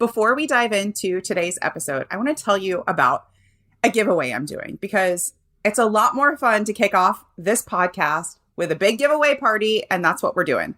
Before we dive into today's episode, I want to tell you about a giveaway I'm doing because it's a lot more fun to kick off this podcast with a big giveaway party, and that's what we're doing.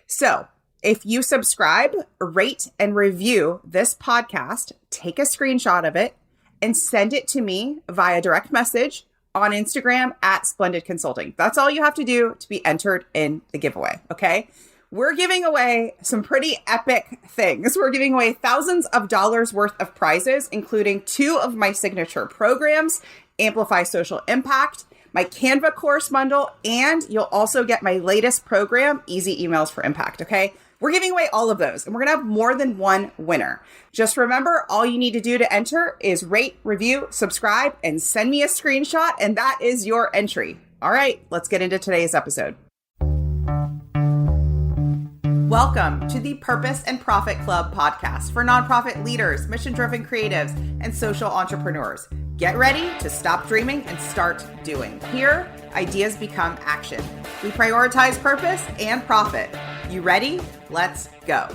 So if you subscribe, rate, and review this podcast, take a screenshot of it and send it to me via direct message on Instagram at Splendid Consulting. That's all you have to do to be entered in the giveaway, okay? We're giving away some pretty epic things. We're giving away thousands of dollars worth of prizes, including 2 of my signature programs, Amplify Social Impact, my Canva course bundle, and you'll also get my latest program, Easy Emails for Impact, okay? We're giving away all of those, and we're going to have more than one winner. Just remember, all you need to do to enter is rate, review, subscribe, and send me a screenshot, and that is your entry. All right, let's get into today's episode. Welcome to the Purpose and Profit Club podcast for nonprofit leaders, mission-driven creatives, and social entrepreneurs. Get ready to stop dreaming and start doing. Here, ideas become action. We prioritize purpose and profit. You ready? Let's go.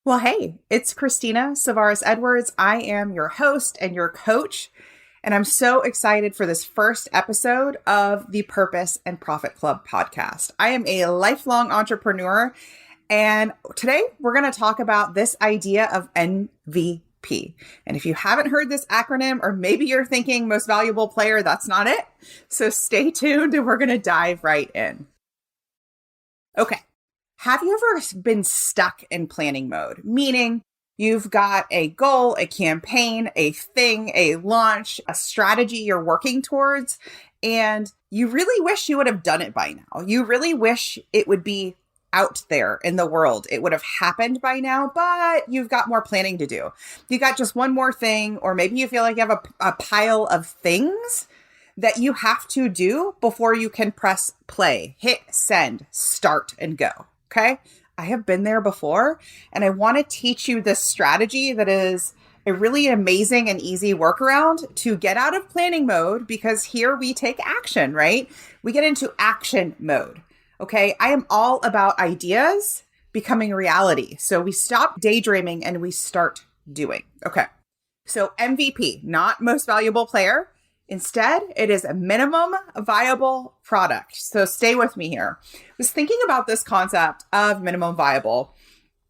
Well, hey, it's Christina Savares-Edwards. I am your host and your coach, and I'm so excited for this first episode of the Purpose and Profit Club podcast. I am a lifelong entrepreneur, and today we're going to talk about this idea of MVP. And if you haven't heard this acronym, or maybe you're thinking most valuable player, that's not it. So stay tuned and we're going to dive right in. Okay. Have you ever been stuck in planning mode? Meaning you've got a goal, a campaign, a thing, a launch, a strategy you're working towards, and you really wish you would have done it by now. You really wish it would be out there in the world. It would have happened by now, but you've got more planning to do. You got just one more thing, or maybe you feel like you have a pile of things that you have to do before you can press play, hit send, start, and go. Okay? I have been there before, and I want to teach you this strategy that is a really amazing and easy workaround to get out of planning mode, because here we take action, right? We get into action mode. Okay? I am all about ideas becoming reality. So we stop daydreaming and we start doing. Okay. So MVP, not most valuable player. Instead, it is a minimum viable product. So stay with me here. I was thinking about this concept of minimum viable,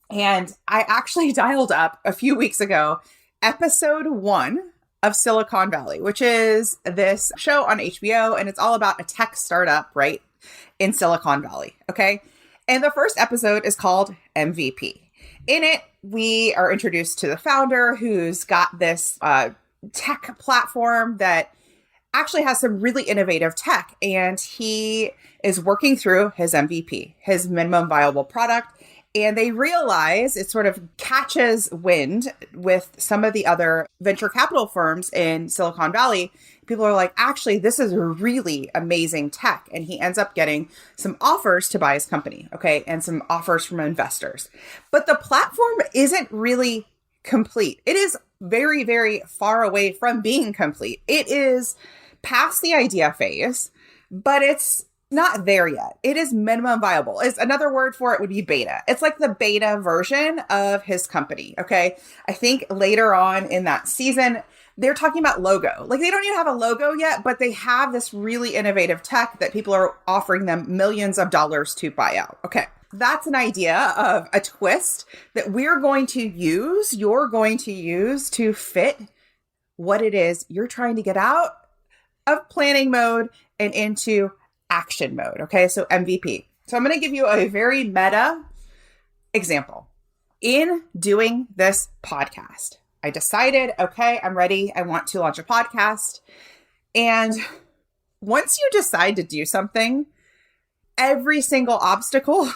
and I actually dialed up a few weeks ago, episode 1 of Silicon Valley, which is this show on HBO, and it's all about a tech startup, right, in Silicon Valley. Okay. And the first episode is called MVP. In it, we are introduced to the founder who's got this tech platform that actually has some really innovative tech, and he is working through his MVP, his minimum viable product, and they realize it sort of catches wind with some of the other venture capital firms in Silicon Valley. People are like, actually, this is a really amazing tech, and he ends up getting some offers to buy his company, okay, and some offers from investors. But the platform isn't really complete. It is very, very far away from being complete. It is past the idea phase, but it's not there yet. It is minimum viable. It's another word for it would be beta. It's like the beta version of his company. Okay. I think later on in that season, they're talking about logo. Like they don't even have a logo yet, but they have this really innovative tech that people are offering them millions of dollars to buy out. Okay. That's an idea of a twist that you're going to use to fit what it is you're trying to get out of planning mode and into action mode. Okay. So MVP. So I'm going to give you a very meta example. In doing this podcast, I decided, okay, I'm ready. I want to launch a podcast. And once you decide to do something, every single obstacle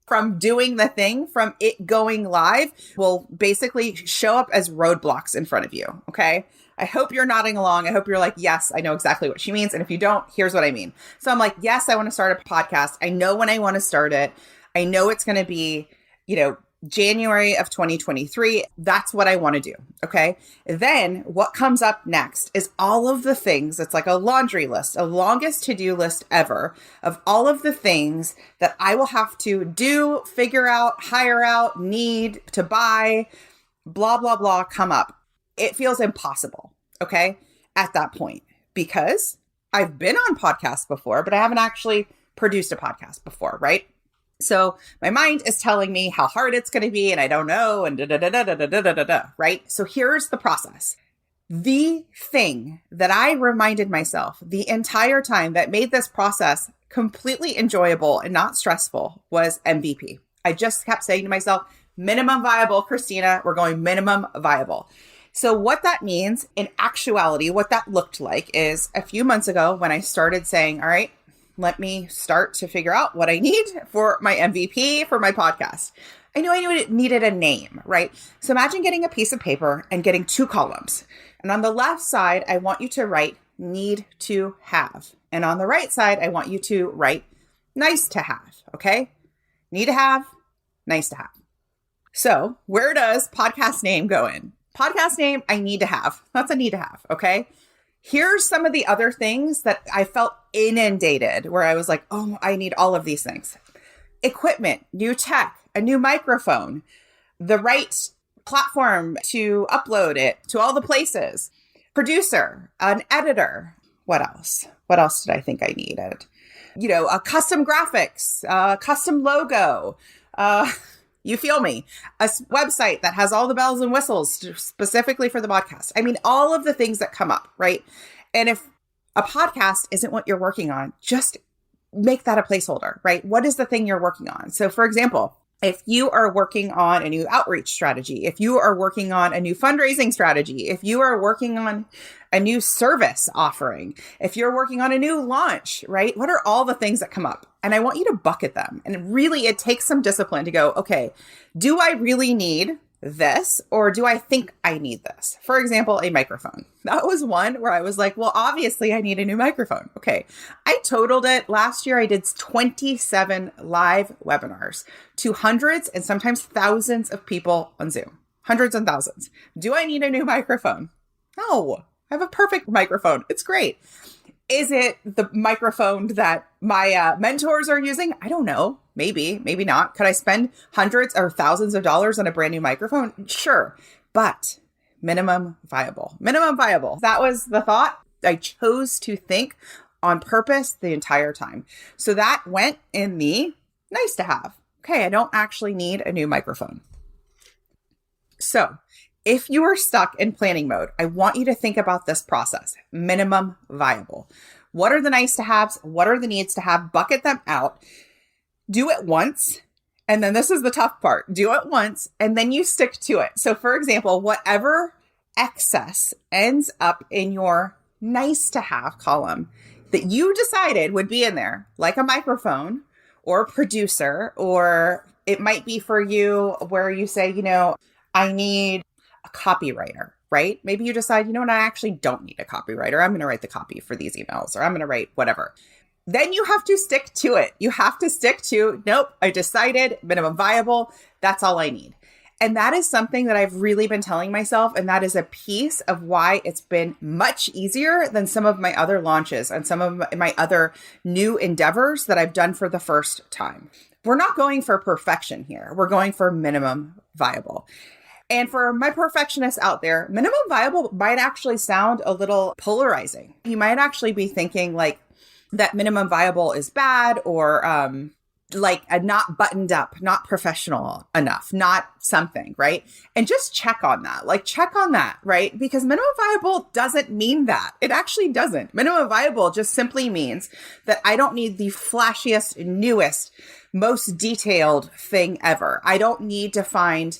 from doing the thing, from it going live, will basically show up as roadblocks in front of you. Okay. I hope you're nodding along. I hope you're like, yes, I know exactly what she means. And if you don't, here's what I mean. So I'm like, yes, I want to start a podcast. I know when I want to start it. I know it's going to be, January of 2023. That's what I want to do. Okay. Then what comes up next is all of the things. It's like a laundry list, a longest to-do list ever of all of the things that I will have to do, figure out, hire out, need to buy, blah, blah, blah, come up. It feels impossible. Okay. At that point, because I've been on podcasts before, but I haven't actually produced a podcast before. Right. So my mind is telling me how hard it's going to be and I don't know and right? So here's the process. The thing that I reminded myself the entire time that made this process completely enjoyable and not stressful was MVP. I just kept saying to myself, minimum viable, Christina, we're going minimum viable. So what that means in actuality, what that looked like is a few months ago when I started saying, all right, let me start to figure out what I need for my MVP for my podcast. I knew it needed a name, right? So imagine getting a piece of paper and getting 2 columns. And on the left side, I want you to write need to have. And on the right side, I want you to write nice to have, okay? Need to have, nice to have. So where does podcast name go in? Podcast name, I need to have. That's a need to have, okay? Here's some of the other things that I felt inundated where I was like, oh, I need all of these things. Equipment, new tech, a new microphone, the right platform to upload it to all the places, producer, an editor. What else? What else did I think I needed? A custom graphics, custom logo, you feel me? A website that has all the bells and whistles specifically for the podcast. I mean, all of the things that come up, right? And if a podcast isn't what you're working on, just make that a placeholder, right? What is the thing you're working on? So for example, if you are working on a new outreach strategy, if you are working on a new fundraising strategy, if you are working on a new service offering, if you're working on a new launch, right? What are all the things that come up? And I want you to bucket them. And really, it takes some discipline to go, okay, do I really need this or do I think I need this? For example, a microphone. That was one where I was like, well, obviously I need a new microphone. Okay. I totaled it. Last year I did 27 live webinars to hundreds and sometimes thousands of people on Zoom. Hundreds and thousands. Do I need a new microphone? No, I have a perfect microphone. It's great. Is it the microphone that my mentors are using? I don't know. Maybe, maybe not. Could I spend hundreds or thousands of dollars on a brand new microphone? Sure. But minimum viable. Minimum viable. That was the thought I chose to think on purpose the entire time. So that went in the nice to have. Okay, I don't actually need a new microphone. So if you are stuck in planning mode, I want you to think about this process. Minimum viable. What are the nice to haves? What are the needs to have? Bucket them out. Do it once. And then this is the tough part. Do it once and then you stick to it. So for example, whatever excess ends up in your nice to have column that you decided would be in there, like a microphone or a producer, or it might be for you where you say, I need a copywriter, right? Maybe you decide, I actually don't need a copywriter. I'm going to write the copy for these emails, or I'm going to write whatever. Then you have to stick to it. You have to stick to, nope, I decided minimum viable. That's all I need. And that is something that I've really been telling myself. And that is a piece of why it's been much easier than some of my other launches and some of my other new endeavors that I've done for the first time. We're not going for perfection here. We're going for minimum viable. And for my perfectionists out there, minimum viable might actually sound a little polarizing. You might actually be thinking like that minimum viable is bad, or like a not buttoned up, not professional enough, not something, right? And just check on that, right? Because minimum viable doesn't mean that. It actually doesn't. Minimum viable just simply means that I don't need the flashiest, newest, most detailed thing ever. I don't need to find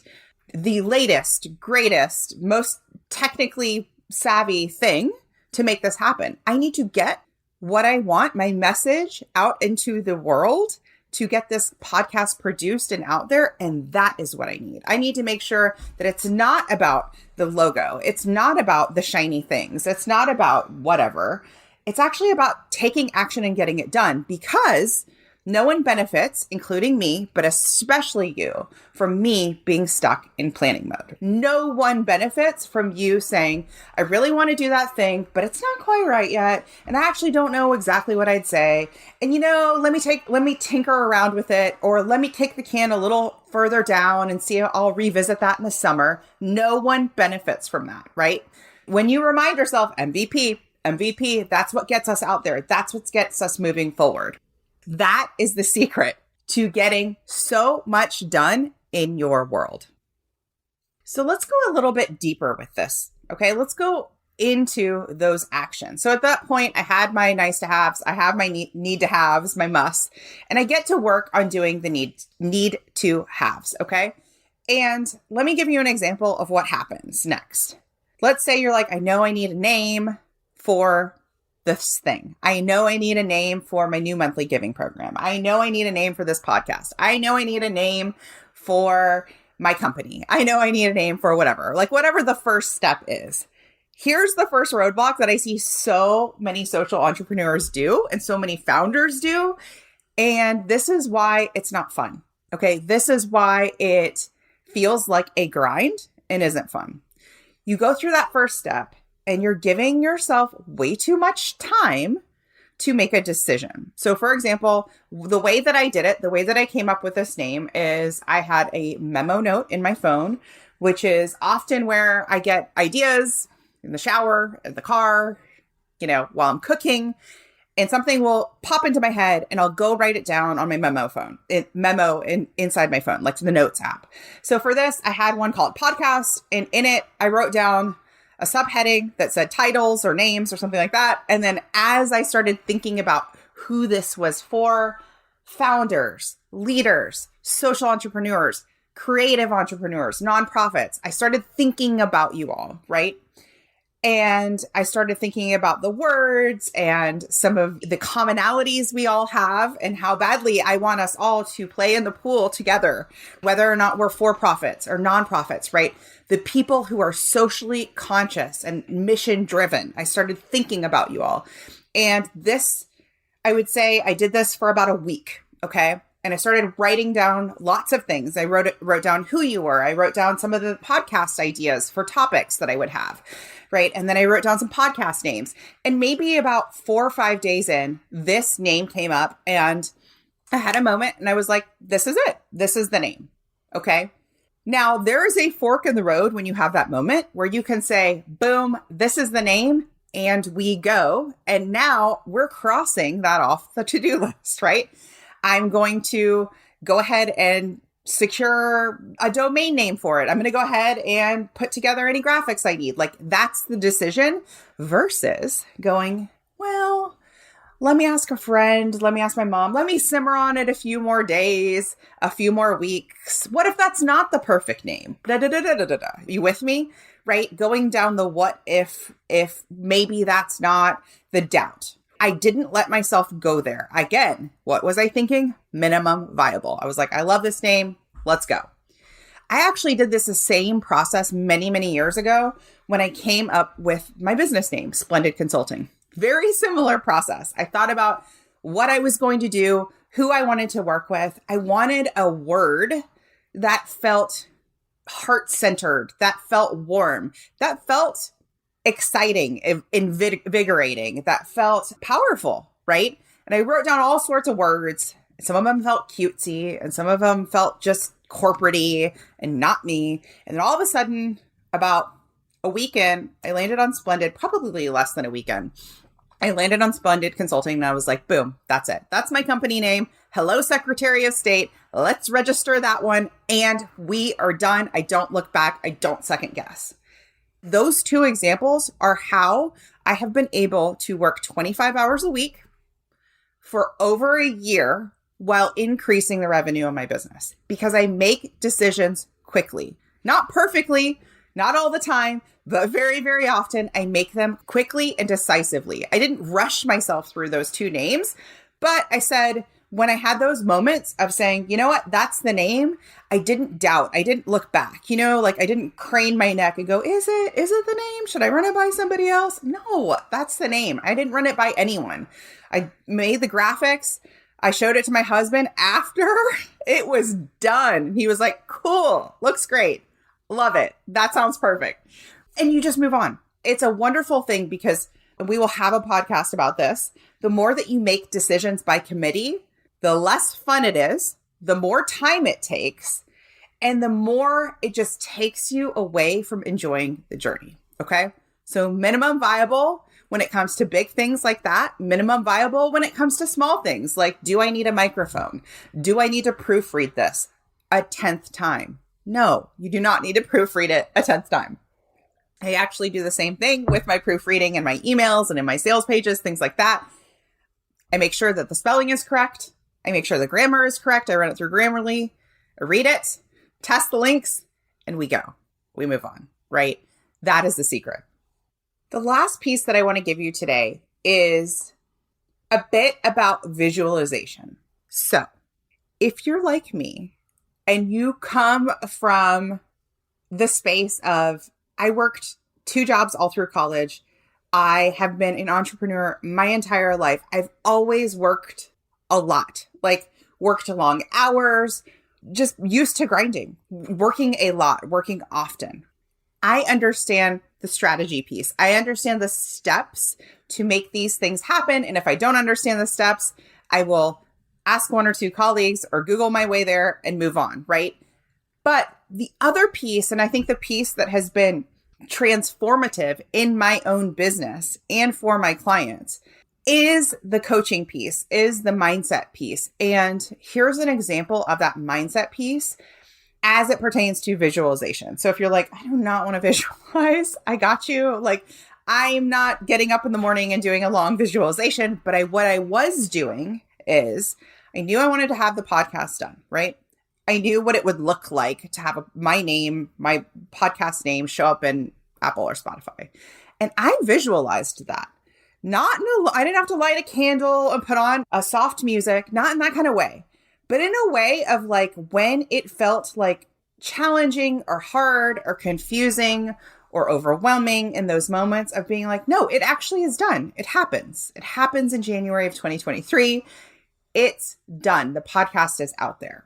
the latest, greatest, most technically savvy thing to make this happen. I need to get what I want, my message out into the world to get this podcast produced and out there. And that is what I need. I need to make sure that it's not about the logo. It's not about the shiny things. It's not about whatever. It's actually about taking action and getting it done, because No one benefits, including me, but especially you, from me being stuck in planning mode. No one benefits from you saying, I really want to do that thing, but it's not quite right yet. And I actually don't know exactly what I'd say. And let me tinker around with it, or let me kick the can a little further down and see, I'll revisit that in the summer. No one benefits from that, right? When you remind yourself, MVP, that's what gets us out there. That's what gets us moving forward. That is the secret to getting so much done in your world. So let's go a little bit deeper with this. Okay, let's go into those actions. So at that point, I had my nice to haves, I have my need to haves, my musts, and I get to work on doing the need to haves. Okay. And let me give you an example of what happens next. Let's say you're like, I know I need a name for this thing. I know I need a name for my new monthly giving program. I know I need a name for this podcast. I know I need a name for my company. I know I need a name for whatever the first step is. Here's the first roadblock that I see so many social entrepreneurs do and so many founders do. And this is why it's not fun. Okay. This is why it feels like a grind and isn't fun. You go through that first step and you're giving yourself way too much time to make a decision. So for example, the way that I did it, the way that I came up with this name is I had a memo note in my phone, which is often where I get ideas in the shower, in the car, while I'm cooking, and something will pop into my head and I'll go write it down on my inside my phone, like the notes app. So for this, I had one called podcast, and in it, I wrote down a subheading that said titles or names or something like that. And then as I started thinking about who this was for, founders, leaders, social entrepreneurs, creative entrepreneurs, nonprofits, I started thinking about you all, right? And I started thinking about the words and some of the commonalities we all have and how badly I want us all to play in the pool together, whether or not we're for-profits or nonprofits, right? The people who are socially conscious and mission driven. I started thinking about you all. And this, I would say I did this for about a week. Okay. And I started writing down lots of things. I wrote down who you were. I wrote down some of the podcast ideas for topics that I would have, right? And then I wrote down some podcast names. And maybe about 4 or 5 days in, this name came up and I had a moment and I was like, this is it. This is the name. Okay. Now there is a fork in the road when you have that moment where you can say, boom, this is the name, and we go. And now we're crossing that off the to-do list, right? I'm going to go ahead and secure a domain name for it. I'm going to go ahead and put together any graphics I need. Like, that's the decision versus going, well, let me ask a friend. Let me ask my mom. Let me simmer on it a few more days, a few more weeks. What if that's not the perfect name? Da, da, da, da, da, da, da. You with me? Right? Going down the what if maybe that's not, the doubt. I didn't let myself go there. Again, what was I thinking? Minimum viable. I was like, I love this name. Let's go. I actually did this the same process many, many years ago when I came up with my business name, Splendid Consulting. Very similar process. I thought about what I was going to do, who I wanted to work with. I wanted a word that felt heart-centered, that felt warm, that felt exciting, invigorating, that felt powerful, right? And I wrote down all sorts of words. Some of them felt cutesy and some of them felt just corporate-y and not me. And then all of a sudden, about a weekend, I landed on Splendid, probably less than a weekend. I landed on Splendid Consulting and I was like, boom, that's it. That's my company name. Hello, Secretary of State. Let's register that one. And we are done. I don't look back. I don't second guess. Those two examples are how I have been able to work 25 hours a week for over a year while increasing the revenue of my business, because I make decisions quickly, not perfectly, not all the time, but very, very often I make them quickly and decisively. I didn't rush myself through those two names, but I said, when I had those moments of saying, you know what, that's the name, I didn't doubt. I didn't look back, I didn't crane my neck and go, is it the name? Should I run it by somebody else? No, that's the name. I didn't run it by anyone. I made the graphics. I showed it to my husband after it was done. He was like, cool, looks great. Love it. That sounds perfect. And you just move on. It's a wonderful thing because we will have a podcast about this. The more that you make decisions by committee, the less fun it is, the more time it takes, and the more it just takes you away from enjoying the journey. Okay. So minimum viable when it comes to big things like that, minimum viable when it comes to small things like, do I need a microphone? Do I need to proofread this a 10th time? No, you do not need to proofread it a 10th time. I actually do the same thing with my proofreading and my emails and in my sales pages, things like that. I make sure that the spelling is correct. I make sure the grammar is correct. I run it through Grammarly, I read it, test the links, and we go. We move on, right? That is the secret. The last piece that I want to give you today is a bit about visualization. So if you're like me and you come from the space of, I worked 2 jobs all through college. I have been an entrepreneur my entire life. I've always worked a lot, like worked long hours, just used to grinding, working a lot, working often. I understand the strategy piece. I understand the steps to make these things happen. And if I don't understand the steps, I will ask 1 or 2 colleagues or Google my way there and move on, right? But the other piece, and I think the piece that has been transformative in my own business and for my clients, is the coaching piece, is the mindset piece. And here's an example of that mindset piece as it pertains to visualization. So if you're like, I do not want to visualize, I got you. Like, I'm not getting up in the morning and doing a long visualization, but what I was doing is I knew I wanted to have the podcast done, right? I knew what it would look like to have my name, my podcast name show up in Apple or Spotify. And I visualized that. I didn't have to light a candle and put on a soft music, not in that kind of way. But in a way of like when it felt like challenging or hard or confusing or overwhelming in those moments of being like, no, it actually is done. It happens. It happens in January of 2023. It's done. The podcast is out there.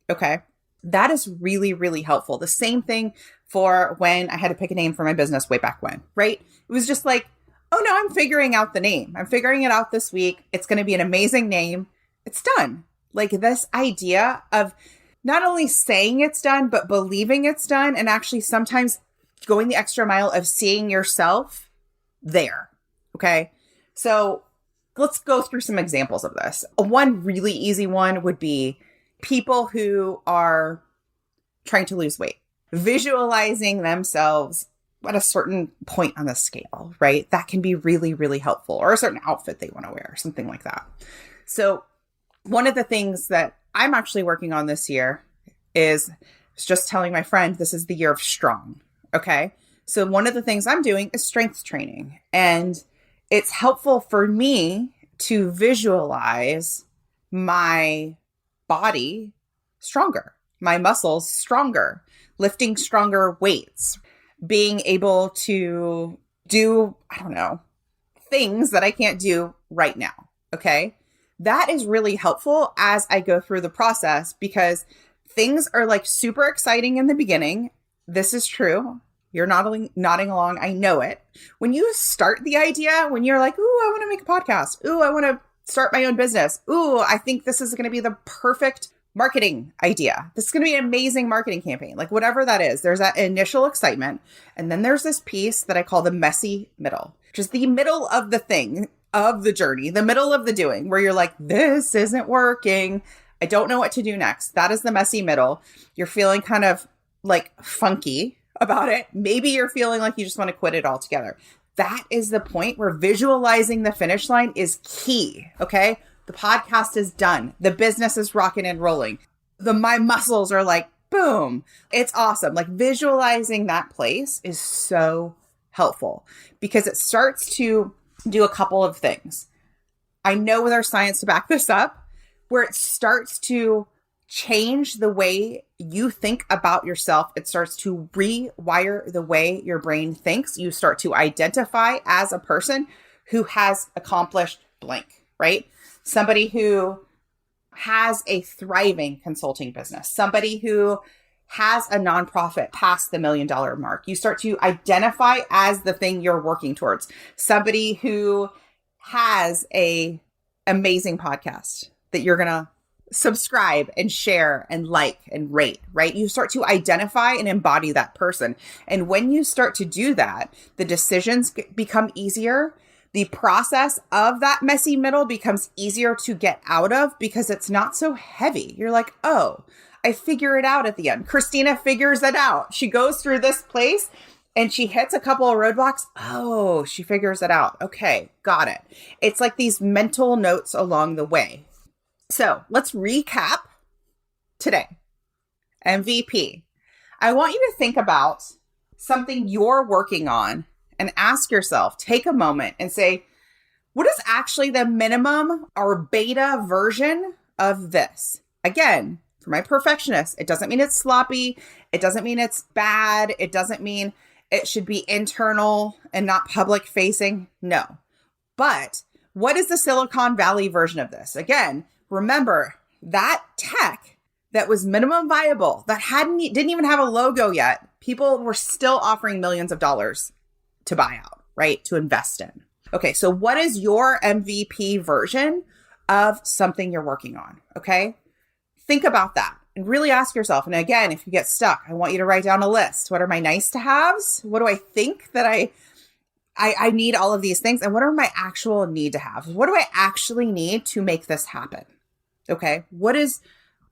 Okay. That is really, really helpful. The same thing for when I had to pick a name for my business way back when, right? It was just like, oh no, I'm figuring out the name. I'm figuring it out this week. It's going to be an amazing name. It's done. Like this idea of not only saying it's done, but believing it's done, and actually sometimes going the extra mile of seeing yourself there. Okay. So let's go through some examples of this. One really easy one would be people who are trying to lose weight, visualizing themselves at a certain point on the scale, right? That can be really, really helpful, or a certain outfit they want to wear, something like that. So one of the things that I'm actually working on this year is just telling my friend, this is the year of strong. Okay. So one of the things I'm doing is strength training, and it's helpful for me to visualize my body stronger, my muscles stronger, lifting stronger weights, being able to do, things that I can't do right now. Okay. That is really helpful as I go through the process, because things are like super exciting in the beginning. This is true. You're nodding along. I know it. When you start the idea, when you're like, ooh, I want to make a podcast. Ooh, I want to start my own business. Ooh, I think this is going to be the perfect marketing idea. This is going to be an amazing marketing campaign. Like whatever that is, there's that initial excitement. And then there's this piece that I call the messy middle, which is the middle of the thing, of the journey, the middle of the doing, where you're like, this isn't working. I don't know what to do next. That is the messy middle. You're feeling kind of like funky about it. Maybe you're feeling like you just want to quit it altogether. That is the point where visualizing the finish line is key. Okay. The podcast is done. The business is rocking and rolling. My muscles are like, boom. It's awesome. Like visualizing that place is so helpful because it starts to do a couple of things. I know there's science to back this up, where it starts to change the way you think about yourself. It starts to rewire the way your brain thinks. You start to identify as a person who has accomplished blank, right? Somebody who has a thriving consulting business, somebody who has a nonprofit past the $1 million mark. You start to identify as the thing you're working towards. Somebody who has a amazing podcast that you're going to subscribe and share and like and rate, right? You start to identify and embody that person. And when you start to do that, the decisions become easier. The process of that messy middle becomes easier to get out of because it's not so heavy. You're like, oh, I figure it out at the end. Christina figures it out. She goes through this place and she hits a couple of roadblocks. Oh, she figures it out. Okay, got it. It's like these mental notes along the way. So let's recap today. MVP. I want you to think about something you're working on and ask yourself, take a moment and say, what is actually the minimum or beta version of this? Again, for my perfectionist, it doesn't mean it's sloppy. It doesn't mean it's bad. It doesn't mean it should be internal and not public facing. No. But what is the Silicon Valley version of this? Again, remember that tech that was minimum viable, that didn't even have a logo yet. People were still offering millions of dollars to buy out, right? To invest in. Okay, so what is your MVP version of something you're working on? Okay, think about that and really ask yourself. And again, if you get stuck, I want you to write down a list. What are my nice to haves? What do I think that I need all of these things? And what are my actual need to have? What do I actually need to make this happen? Okay, what is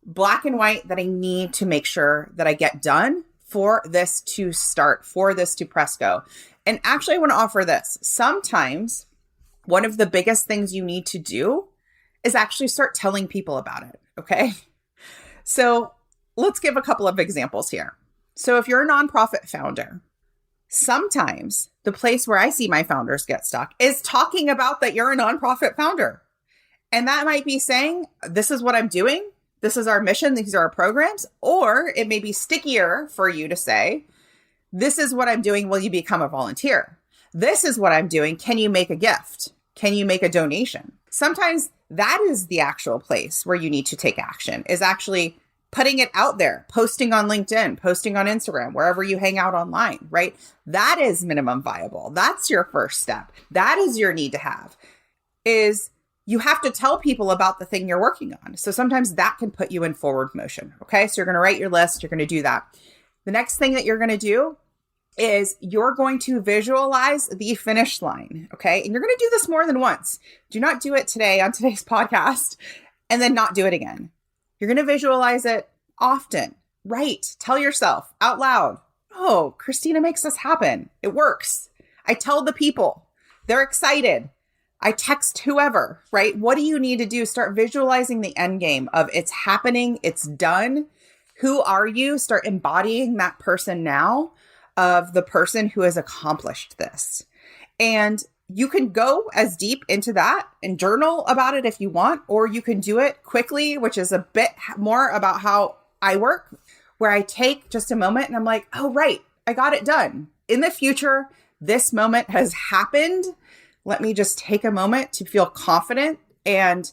black and white that I need to make sure that I get done for this to start, for this to press go? And actually, I want to offer this. Sometimes one of the biggest things you need to do is actually start telling people about it. Okay. So let's give a couple of examples here. So if you're a nonprofit founder, sometimes the place where I see my founders get stuck is talking about that you're a nonprofit founder. And that might be saying, this is what I'm doing. This is our mission. These are our programs. Or it may be stickier for you to say, this is what I'm doing. Will you become a volunteer? This is what I'm doing. Can you make a gift? Can you make a donation? Sometimes that is the actual place where you need to take action, is actually putting it out there, posting on LinkedIn, posting on Instagram, wherever you hang out online, right? That is minimum viable. That's your first step. That is your need to have, is you have to tell people about the thing you're working on. So sometimes that can put you in forward motion. Okay. So you're going to write your list. You're going to do that. The next thing that you're going to do is you're going to visualize the finish line. Okay. And you're going to do this more than once. Do not do it today on today's podcast and then not do it again. You're going to visualize it often. Right. Tell yourself out loud, oh, Christina makes this happen. It works. I tell the people, they're excited. I text whoever, right? What do you need to do? Start visualizing the end game of it's happening. It's done. Who are you? Start embodying that person now, of the person who has accomplished this. And you can go as deep into that and journal about it if you want, or you can do it quickly, which is a bit more about how I work, where I take just a moment and I'm like, oh, right, I got it done. In the future, this moment has happened. Let me just take a moment to feel confident and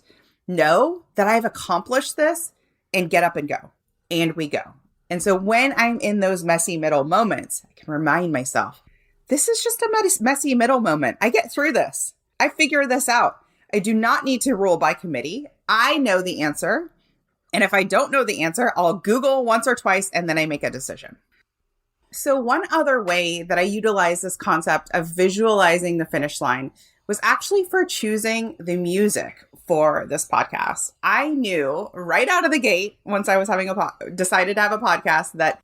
know that I've accomplished this, and get up and go. And we go. And so when I'm in those messy middle moments, I can remind myself, this is just a messy middle moment. I get through this. I figure this out. I do not need to rule by committee. I know the answer. And if I don't know the answer, I'll Google once or twice and then I make a decision. So one other way that I utilize this concept of visualizing the finish line was actually for choosing the music for this podcast. I knew right out of the gate, once I was decided to have a podcast, that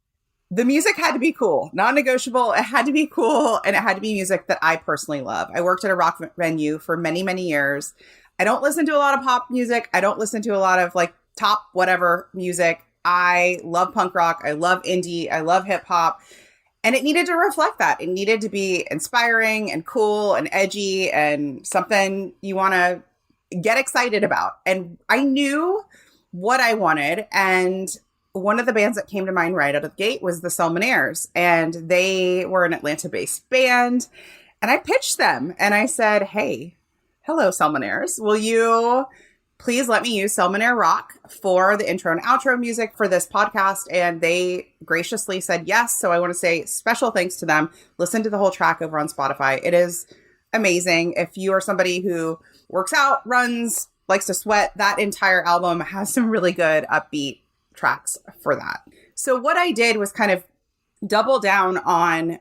the music had to be cool, non-negotiable. It had to be cool, and it had to be music that I personally love. I worked at a rock venue for many, many years. I don't listen to a lot of pop music. I don't listen to a lot of like top whatever music. I love punk rock. I love indie. I love hip hop. And it needed to reflect that. It needed to be inspiring and cool and edgy and something you want to get excited about. And I knew what I wanted. And one of the bands that came to mind right out of the gate was the Salmonaires. And they were an Atlanta-based band. And I pitched them and I said, hey, hello, Salmonaires. Will you please let me use Salmonair Rock for the intro and outro music for this podcast. And they graciously said yes. So I want to say special thanks to them. Listen to the whole track over on Spotify. It is amazing. If you are somebody who works out, runs, likes to sweat, that entire album has some really good upbeat tracks for that. So what I did was kind of double down on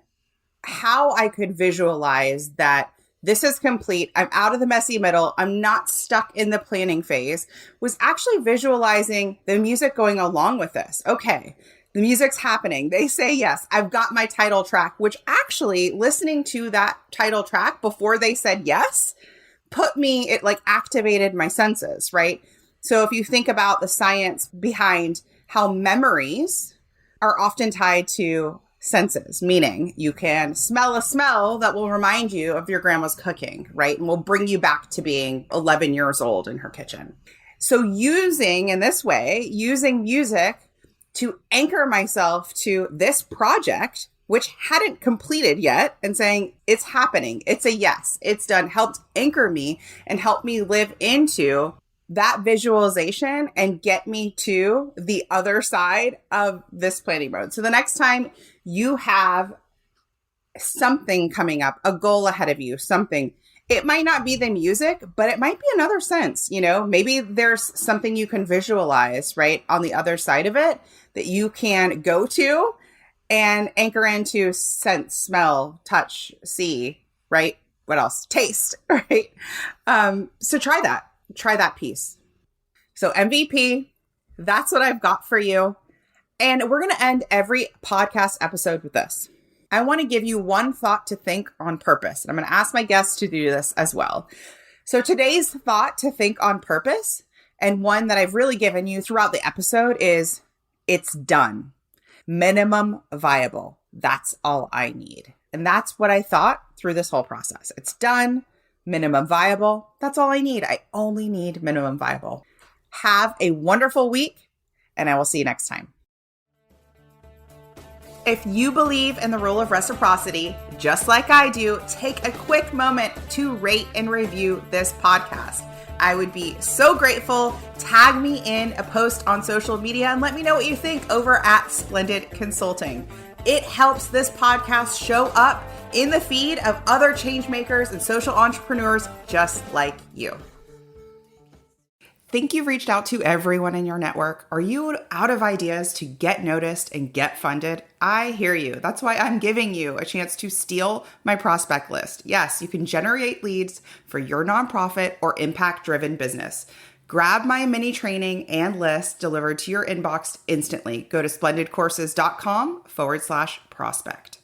how I could visualize that this is complete. I'm out of the messy middle. I'm not stuck in the planning phase. Was actually visualizing the music going along with this. Okay, the music's happening. They say yes. I've got my title track, which actually listening to that title track before they said yes, it like activated my senses, right? So if you think about the science behind how memories are often tied to senses, meaning you can smell a smell that will remind you of your grandma's cooking, right? And will bring you back to being 11 years old in her kitchen. So using music to anchor myself to this project, which hadn't completed yet, and saying it's happening, it's a yes, it's done, helped anchor me and help me live into that visualization and get me to the other side of this planning mode. So the next time you have something coming up, a goal ahead of you, something, it might not be the music, but it might be another sense, maybe there's something you can visualize, right, on the other side of it that you can go to and anchor into sense, smell, touch, see, right? What else? Taste, right? So try that piece. So MVP, that's what I've got for you. And we're going to end every podcast episode with this. I want to give you one thought to think on purpose. And I'm going to ask my guests to do this as well. So today's thought to think on purpose, and one that I've really given you throughout the episode, is it's done. Minimum viable. That's all I need. And that's what I thought through this whole process. It's done. Minimum viable. That's all I need. I only need minimum viable. Have a wonderful week, and I will see you next time. If you believe in the rule of reciprocity, just like I do, take a quick moment to rate and review this podcast. I would be so grateful. Tag me in a post on social media and let me know what you think over at Splendid Consulting. It helps this podcast show up in the feed of other change makers and social entrepreneurs just like you. Think you've reached out to everyone in your network? Are you out of ideas to get noticed and get funded? I hear you. That's why I'm giving you a chance to steal my prospect list. Yes, you can generate leads for your nonprofit or impact-driven business. Grab my mini training and list delivered to your inbox instantly. Go to splendidcourses.com/prospect.